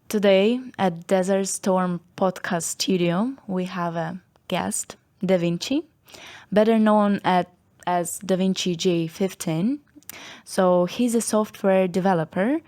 Today at Desert Storm Podcast Studio, we have a guest, Davinci, better known as Davinci J15. So he's a software developer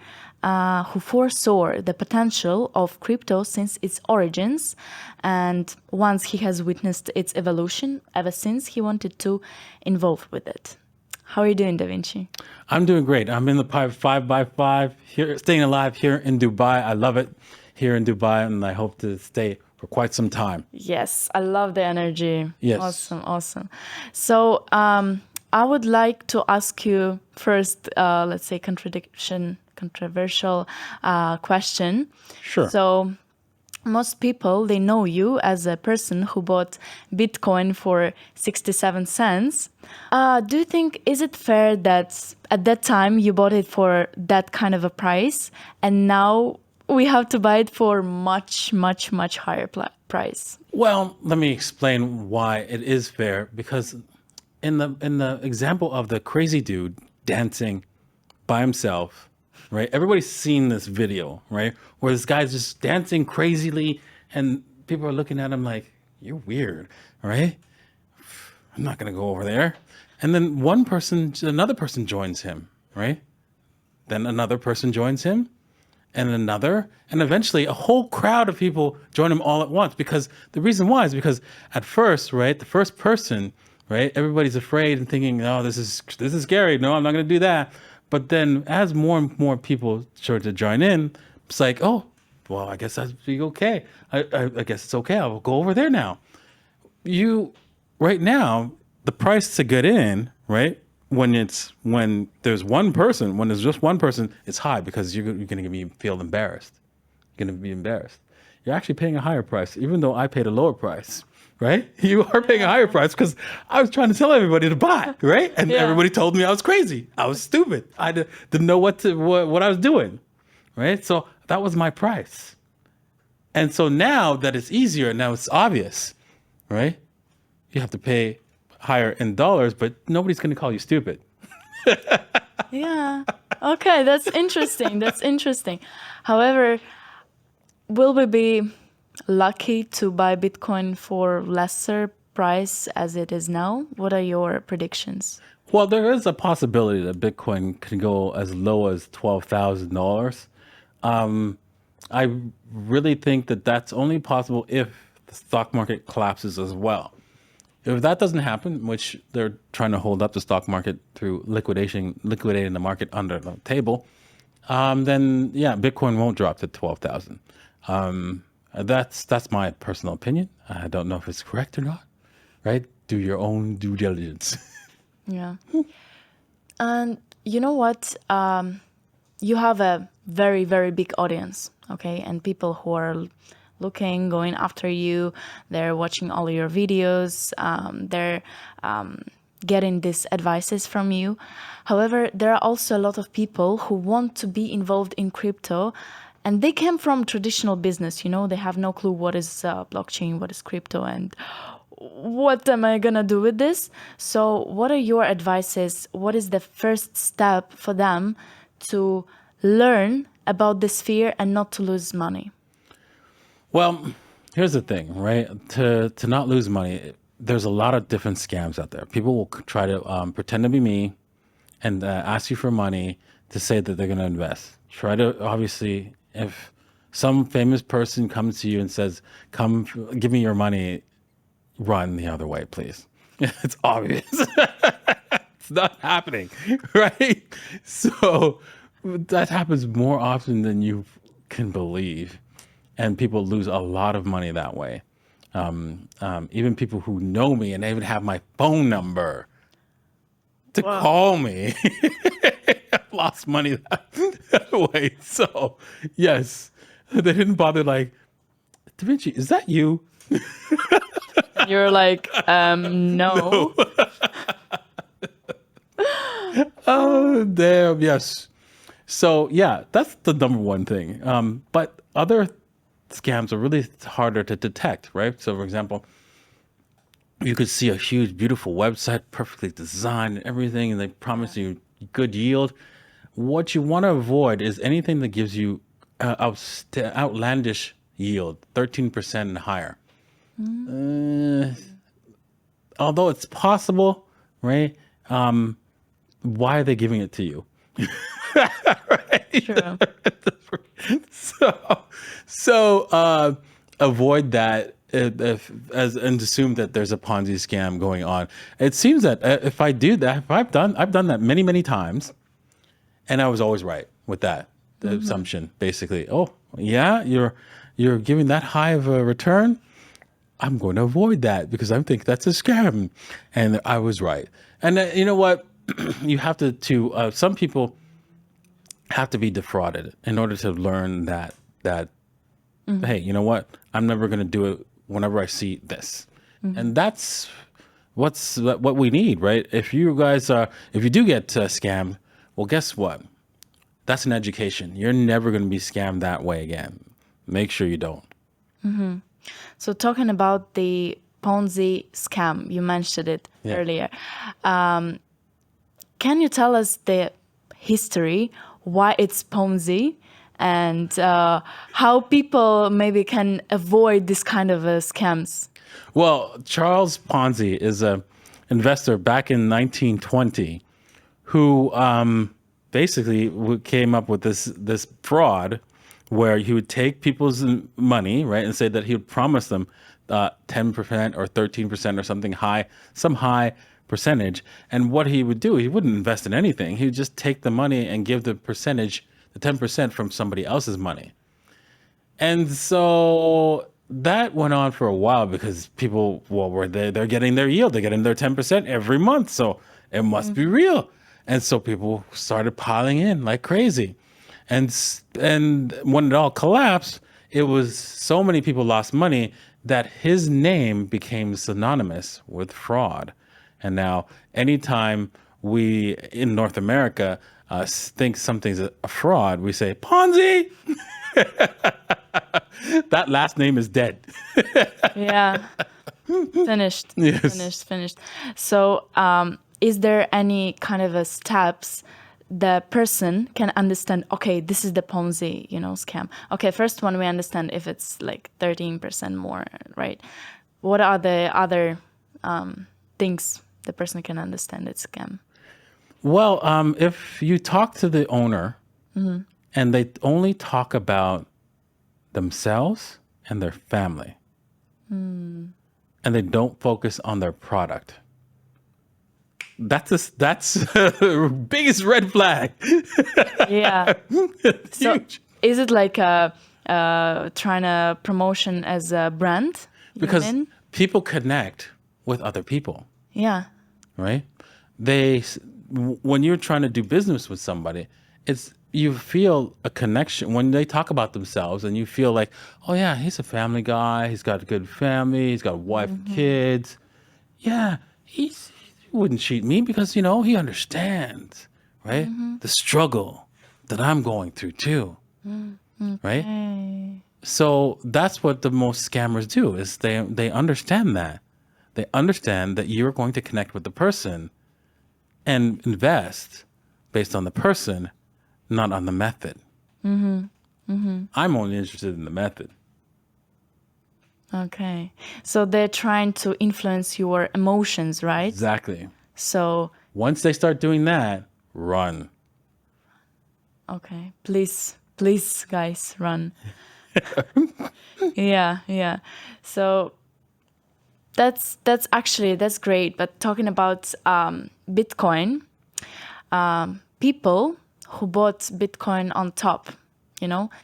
who foresaw the potential of crypto since its origins. And once he has witnessed its evolution, ever since he wanted to involve with it. How are you doing, Davinci? I'm doing great. I'm in the 5x5 here, staying alive here in Dubai. I love it here in Dubai, and I hope to stay for quite some time. Yes, I love the energy. Yes. Awesome. So I would like to ask you first, let's say, controversial question. Sure. So most people, they know you as a person who bought Bitcoin for 67 cents. Do you think, is it fair that at that time you bought it for that kind of a price and now we have to buy it for much higher price? Well, let me explain why it is fair. Because in the example of the crazy dude dancing by himself, right? Everybody's seen this video, right? Where this guy's just dancing crazily and people are looking at him like, you're weird, right? I'm not going to go over there. And then another person joins him, right? Then another person joins him and another. And eventually a whole crowd of people join him all at once. Because the reason why is because at first, right, the first person, right, everybody's afraid and thinking, oh, this is scary. No, I'm not going to do that. But then as more and more people start to join in, it's like, oh, well, I guess that'd be okay. I guess it's okay. I'll go over there now. Right now, the price to get in, right, when there's just one person, it's high because you're going to feel embarrassed. You're going to be embarrassed. You're actually paying a higher price, even though I paid a lower price. Right? You are paying a higher price because I was trying to tell everybody to buy, right? And everybody told me I was crazy. I was stupid. I didn't know what I was doing, right? So that was my price. And so now that it's easier, now it's obvious, right? You have to pay higher in dollars, but nobody's going to call you stupid. Yeah. Okay, that's interesting. However, will we be lucky to buy Bitcoin for lesser price as it is now? What are your predictions? Well, there is a possibility that Bitcoin can go as low as $12,000. I really think that that's only possible if the stock market collapses as well. If that doesn't happen, which they're trying to hold up the stock market through liquidating the market under the table, then yeah, Bitcoin won't drop to 12,000. That's my personal opinion. I don't know if it's correct or not, right? Do your own due diligence. Yeah. And you know what? You have a very, very big audience, okay? And people who are going after you, they're watching all your videos, they're getting these advices from you. However, there are also a lot of people who want to be involved in crypto. And they came from traditional business, they have no clue what is blockchain, what is crypto, and what am I going to do with this? So what are your advices? What is the first step for them to learn about this sphere and not to lose money? Well, here's the thing, right? To not lose money, there's a lot of different scams out there. People will try to pretend to be me and ask you for money to say that they're going to invest. Try to, obviously, if some famous person comes to you and says, come give me your money, run the other way, please. It's obvious. It's not happening, right? So that happens more often than you can believe. And people lose a lot of money that way. Even people who know me and they even have my phone number to call me. I've lost money that way. So, yes, they didn't bother like, Davinci, is that you? You're like, no. Oh, damn, yes. So, yeah, that's the number one thing. But other scams are really harder to detect, right? So, for example, you could see a huge, beautiful website, perfectly designed and everything, and they promise you good yield. What you want to avoid is anything that gives you outlandish yield, 13% and higher. Although it's possible, right? Why are they giving it to you? True. So avoid that and assume that there's a Ponzi scam going on. It seems that if I do that, if I've done that many times, and I was always right with that the assumption. Basically, oh yeah, you're giving that high of a return. I'm going to avoid that because I think that's a scam, and I was right. And you know what? You have to some people have to be defrauded in order to learn that hey, you know what? I'm never going to do it whenever I see this. And that's what we need, right? If you guys if you do get scammed, well, guess what? That's an education. You're never going to be scammed that way again. Make sure you don't. So talking about the Ponzi scam, you mentioned it earlier. Can you tell us the history, why it's Ponzi, and how people maybe can avoid this kind of scams? Well, Charles Ponzi is a investor back in 1920 who basically came up with this fraud where he would take people's money, right, and say that he would promise them 10% or 13% or something high, some high percentage. And what he would do, he wouldn't invest in anything. He would just take the money and give the percentage, the 10% from somebody else's money. And so that went on for a while because people, well, they're getting their yield. They're getting their 10% every month. So it must be real. And so people started piling in like crazy. And when it all collapsed, it was so many people lost money that his name became synonymous with fraud. And now anytime we in North America think something's a fraud, we say, Ponzi! That last name is dead. Yeah. Finished. Yes. Finished. So is there any kind of a steps the person can understand, okay, this is the Ponzi, scam. Okay, first one, we understand if it's like 13% more, right? What are the other things the person can understand it's scam? Well, if you talk to the owner and they only talk about themselves and their family, and they don't focus on their product, that's the biggest red flag. Yeah. So Huge. is it like trying to promotion as a brand? Because people connect with other people, Yeah. right? When you're trying to do business with somebody, you feel a connection when they talk about themselves, and you feel like, oh yeah, he's a family guy. He's got a good family. He's got a wife, kids. Yeah, he wouldn't cheat me because he understands, right? The struggle that I'm going through too, right? Hey. So that's what the most scammers do is they understand that. They understand that you're going to connect with the person and invest based on the person, not on the method. I'm only interested in the method. Okay. So they're trying to influence your emotions, right? Exactly. So, Once they start doing that, run. okay. Please, guys, run. Yeah. So that's great. But talking about Bitcoin, people who bought Bitcoin on top,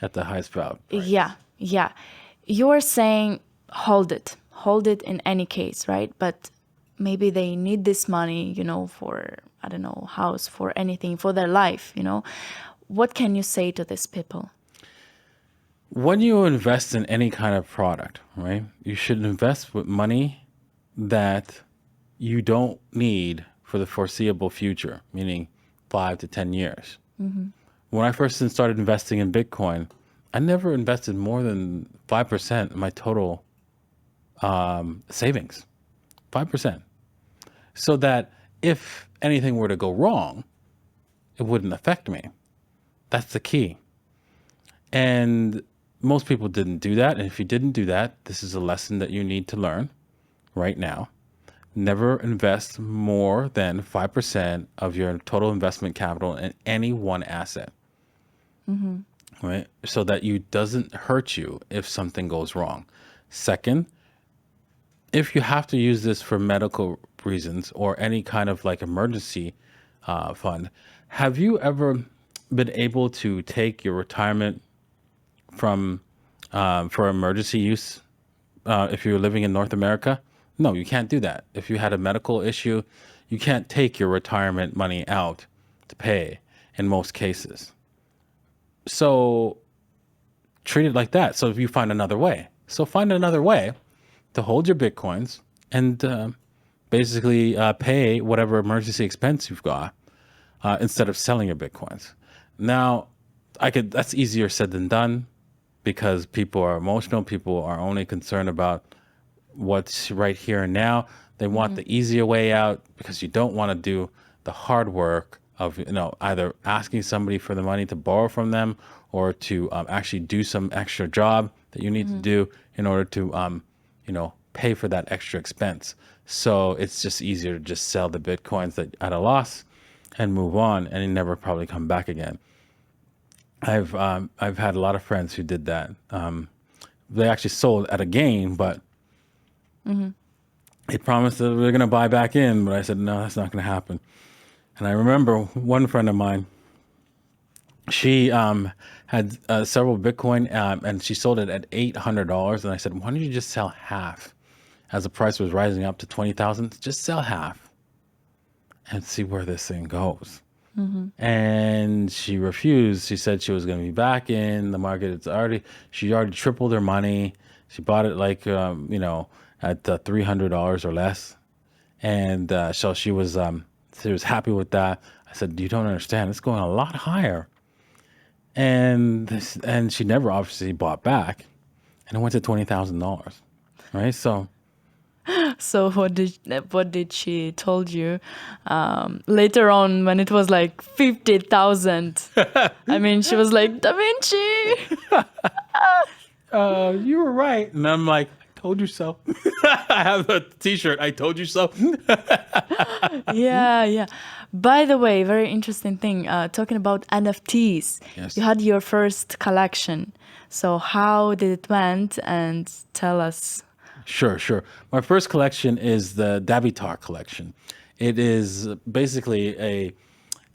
At the highest price. Yeah. You're saying hold it in any case, right? But maybe they need this money, for, I don't know, house, for anything, for their life, What can you say to these people? When you invest in any kind of product, right, you should invest with money that you don't need for the foreseeable future, meaning 5 to 10 years. When I first started investing in Bitcoin, I never invested more than 5% of my total savings. 5%. So that if anything were to go wrong, it wouldn't affect me. That's the key. And most people didn't do that. And if you didn't do that, this is a lesson that you need to learn right now. Never invest more than 5% of your total investment capital in any one asset, right? So that you doesn't hurt you if something goes wrong. Second, if you have to use this for medical reasons or any kind of like emergency fund, have you ever been able to take your retirement from for emergency use if you're living in North America? No, you can't do that. If you had a medical issue, you can't take your retirement money out to pay in most cases. So treat it like that. So if you find another way, find another way to hold your bitcoins and basically pay whatever emergency expense you've got instead of selling your bitcoins. Now, that's easier said than done because people are emotional. People are only concerned about what's right here and now. They want the easier way out because you don't want to do the hard work of either asking somebody for the money to borrow from them or to actually do some extra job that you need to do in order to pay for that extra expense. So it's just easier to just sell the bitcoins that at a loss and move on and never probably come back again. I've had a lot of friends who did that. They actually sold at a gain, but they promised that they're going to buy back in. But I said, no, that's not going to happen. And I remember one friend of mine, she had several Bitcoin and she sold it at $800. And I said, why don't you just sell half? As the price was rising up to 20,000, just sell half and see where this thing goes. And she refused. She said she was going to be back in the market. She already tripled her money. She bought it like, at $300 or less. And so she was happy with that. I said, you don't understand. It's going a lot higher. And she never obviously bought back. And it went to $20,000. Right. So what did she told you later on when it was like 50,000? I mean, she was like, Davinci. You were right. And I'm like, I told you so. I have a t-shirt. I told you so. Yeah. By the way, very interesting thing. Talking about NFTs. Yes. You had your first collection. So how did it went? And tell us. Sure. My first collection is the Davitar collection. It is basically a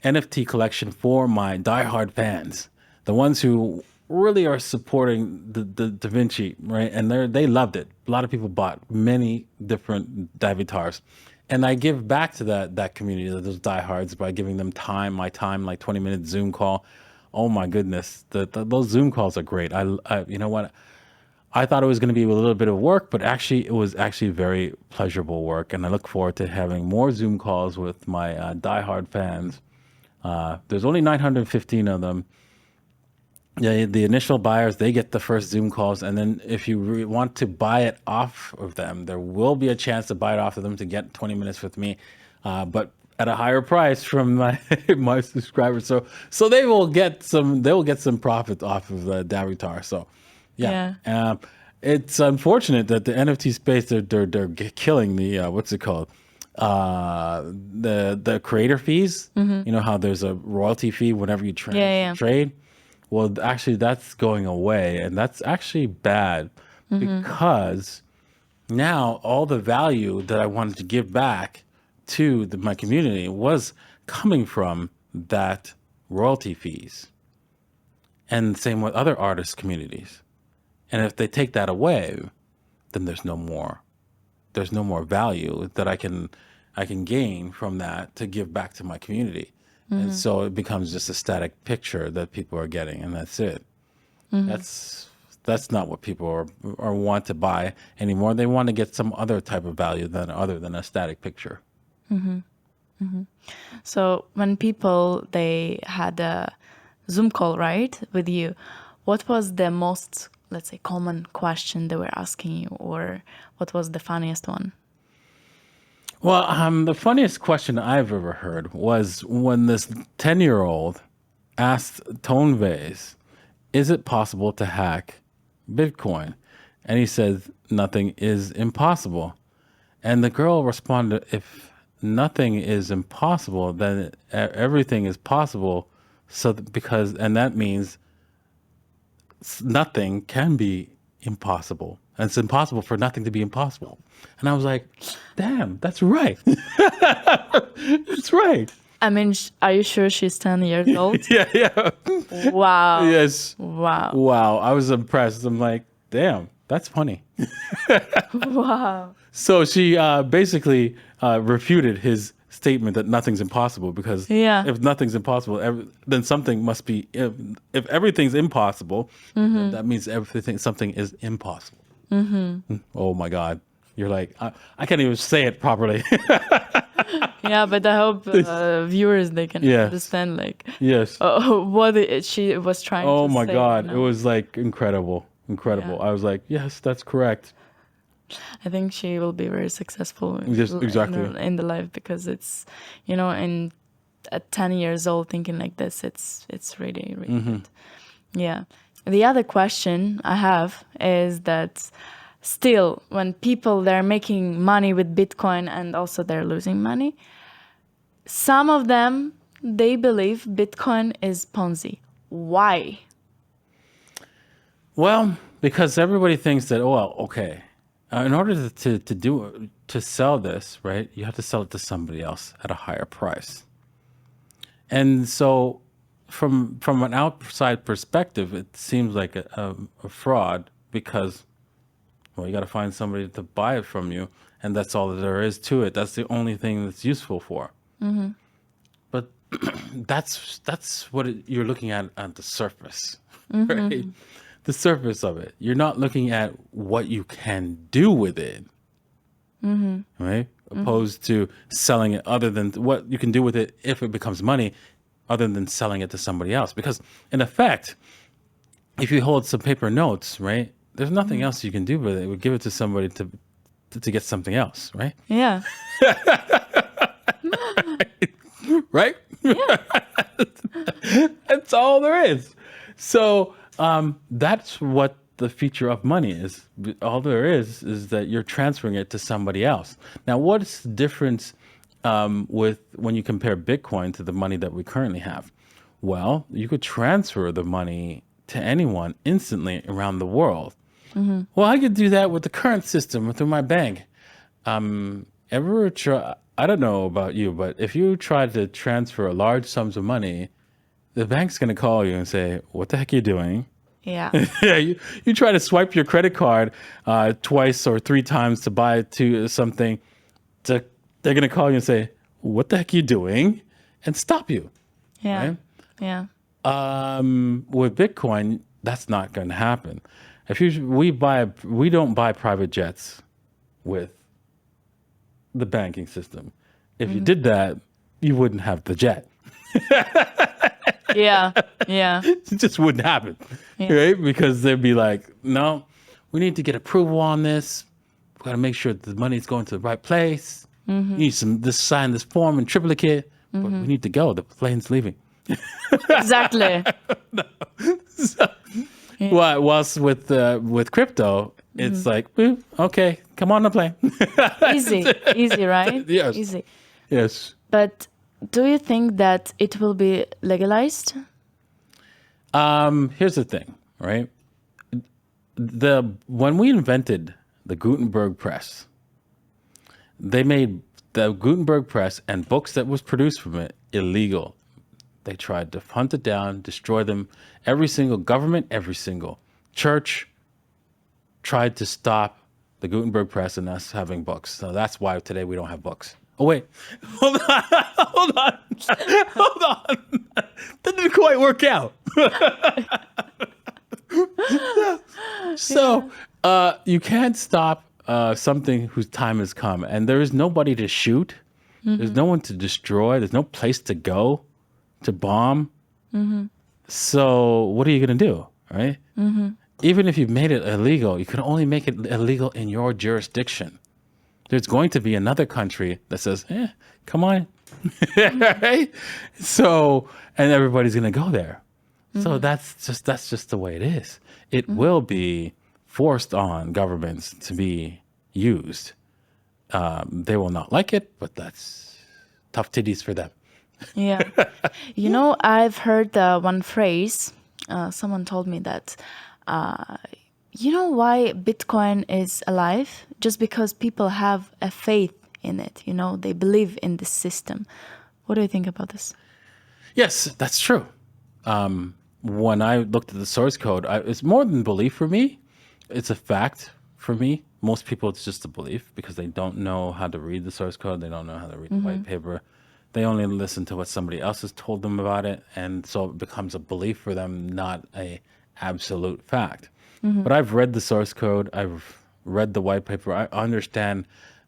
NFT collection for my diehard fans, the ones who really are supporting the Davinci, right? And they loved it. A lot of people bought many different Davitars. And I give back to that community, those diehards, by giving them my time, like 20-minute Zoom call. Oh my goodness, those Zoom calls are great. You know what? I thought it was going to be a little bit of work, but actually it was actually very pleasurable work. And I look forward to having more Zoom calls with my diehard fans. There's only 915 of them. Yeah, the initial buyers, they get the first Zoom calls. And then if you want to buy it off of them, there will be a chance to buy it off of them to get 20 minutes with me, but at a higher price from my subscribers. So they will get some profit off of the Davitar. So yeah. It's unfortunate that the NFT space, they're killing the, what's it called? The creator fees. You know how there's a royalty fee whenever you trade? Well, actually, that's going away, and that's actually bad because now all the value that I wanted to give back to my community was coming from that royalty fees, and same with other artist communities. And if they take that away, then there's no more value that I can gain from that to give back to my community. And so it becomes just a static picture that people are getting, and that's it. That's not what people are want to buy anymore. They want to get some other type of value other than a static picture. So when people, they had a Zoom call, right, with you, what was the most, let's say, common question they were asking you, or what was the funniest one? Well, the funniest question I've ever heard was when this 10-year-old asked Tonevase is it possible to hack Bitcoin? And he said, nothing is impossible. And the girl responded, if nothing is impossible, then everything is possible. So and that means nothing can be impossible. And it's impossible for nothing to be impossible. And I was like, damn, that's right. That's right. I mean, are you sure she's 10 years old? Yeah. Wow. Yes. Wow. Wow. I was impressed. I'm like, damn, that's funny. Wow. So she basically refuted his statement that nothing's impossible, because if nothing's impossible, then something must be. If everything's impossible, then that means something is impossible. Oh my God. You're like, I can't even say it properly. Yeah, but I hope viewers, they can understand Yes. what she was trying to say. Oh my God. You It know? was like incredible. Yeah. I was like, yes, that's correct. I think she will be very successful exactly. in the life, because it's, at 10 years old thinking like this, it's really, really good. Yeah. The other question I have is that still, when people, they're making money with Bitcoin and also they're losing money, some of them, they believe Bitcoin is Ponzi. Why? Well, because everybody thinks that, okay, in order to sell this, right, you have to sell it to somebody else at a higher price. And so from an outside perspective, it seems like a fraud, because, well, you got to find somebody to buy it from you, and that's all that there is to it. That's the only thing that's useful for. But that's what you're looking at the surface, right? The surface of it. You're not looking at what you can do with it, right? Opposed to selling it, other than what you can do with it if it becomes money, other than selling it to somebody else. Because in effect, if you hold some paper notes, right, there's nothing else you can do with it. We give it to somebody to get something else, right? Yeah. Right? Yeah. That's all there is. So that's what the feature of money is. All there is that you're transferring it to somebody else. Now, what's the difference with when you compare Bitcoin to the money that we currently have? Well, you could transfer the money to anyone instantly around the world. Well, I could do that with the current system through my bank. Ever try? I don't know about you, but if you try to transfer large sums of money, the bank's going to call you and say, "What the heck are you doing?" Yeah. Yeah, you try to swipe your credit card twice or three times to buy something. They're going to call you and say, "What the heck are you doing?" and stop you. Yeah. Right? Yeah. With Bitcoin, that's not going to happen. We don't buy private jets with the banking system. If you did that, you wouldn't have the jet. Yeah. Yeah. It just wouldn't happen, right? Because they'd be like, no, we need to get approval on this. We got to make sure the money's going to the right place. You need sign this form in triplicate, but we need to go. The plane's leaving. Exactly. Whilst with crypto, it's like, okay, come on the plane. Easy, right? Yes. Easy. Yes. But do you think that it will be legalized? Here's the thing, right? When we invented the Gutenberg press, they made the Gutenberg press and books that was produced from it illegal. They tried to hunt it down, destroy them. Every single government, every single church tried to stop the Gutenberg press and us having books. So that's why today we don't have books. Oh, wait. Hold on. Hold on. That didn't quite work out. So you can't stop something whose time has come. And there is nobody to shoot. There's no one to destroy. There's no place to go to bomb. So what are you going to do, right? Even if you've made it illegal, you can only make it illegal in your jurisdiction. There's going to be another country that says, come on. Right? So, and everybody's going to go there. So that's just the way it is. It will be forced on governments to be used. They will not like it, but that's tough titties for them. Yeah. I've heard one phrase. Someone told me that, you know why Bitcoin is alive? Just because people have a faith in it. They believe in the system. What do you think about this? Yes, that's true. When I looked at the source code, it's more than belief for me. It's a fact for me. Most people, it's just a belief because they don't know how to read the source code. They don't know how to read the white paper. They only listen to what somebody else has told them about it. And so it becomes a belief for them, not a absolute fact. But I've read the source code. I've read the white paper. I understand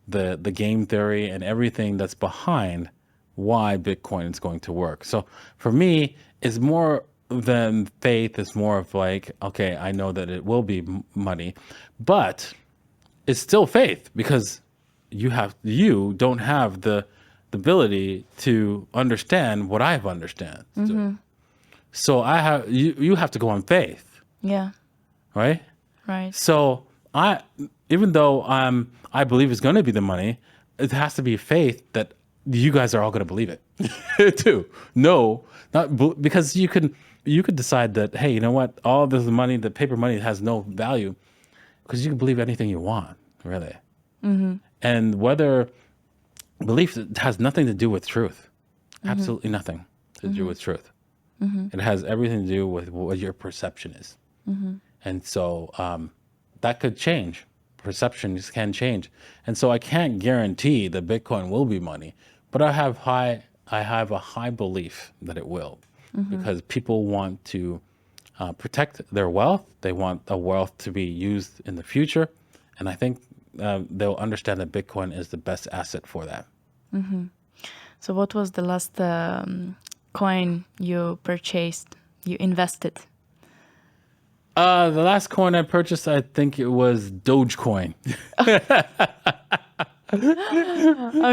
the game theory and everything that's behind why Bitcoin is going to work. So for me, it's more than faith. It's more of like, okay, I know that it will be money, but it's still faith because you don't have the ability to understand what I understand. So you have to go on faith, Yeah. right? Right. So even though I believe it's going to be the money, it has to be faith that you guys are all going to believe it too. No, because you could decide that, hey, you know what? All this money, the paper money, has no value because you can believe anything you want, really. And whether belief has nothing to do with truth, absolutely nothing to do with truth. It has everything to do with what your perception is. And so that could change. Perceptions can change. And so I can't guarantee that Bitcoin will be money, but I have a high belief that it will because people want to protect their wealth. They want a wealth to be used in the future. And I think they'll understand that Bitcoin is the best asset for that. So what was the last coin you purchased, you invested? The last coin I purchased, I think it was Dogecoin.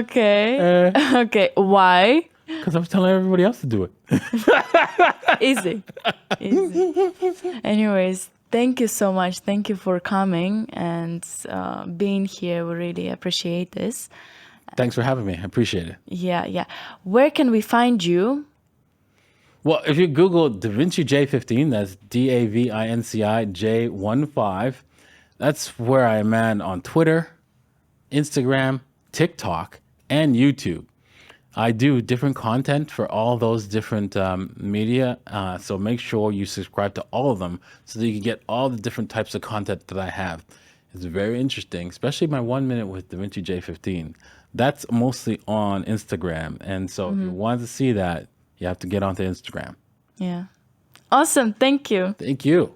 Okay. Okay. Why? Because I was telling everybody else to do it. Easy. Easy. Anyways, thank you so much. Thank you for coming and being here. We really appreciate this. Thanks for having me. I appreciate it. Yeah, yeah. Where can we find you? Well, if you Google Davinci J15, that's Davinci J15, that's where I am on Twitter, Instagram, TikTok, and YouTube. I do different content for all those different media, so make sure you subscribe to all of them so that you can get all the different types of content that I have. It's very interesting, especially my 1 minute with Davinci J15. That's mostly on Instagram, and so if you want to see that, you have to get onto Instagram. Yeah. Awesome. Thank you. Thank you.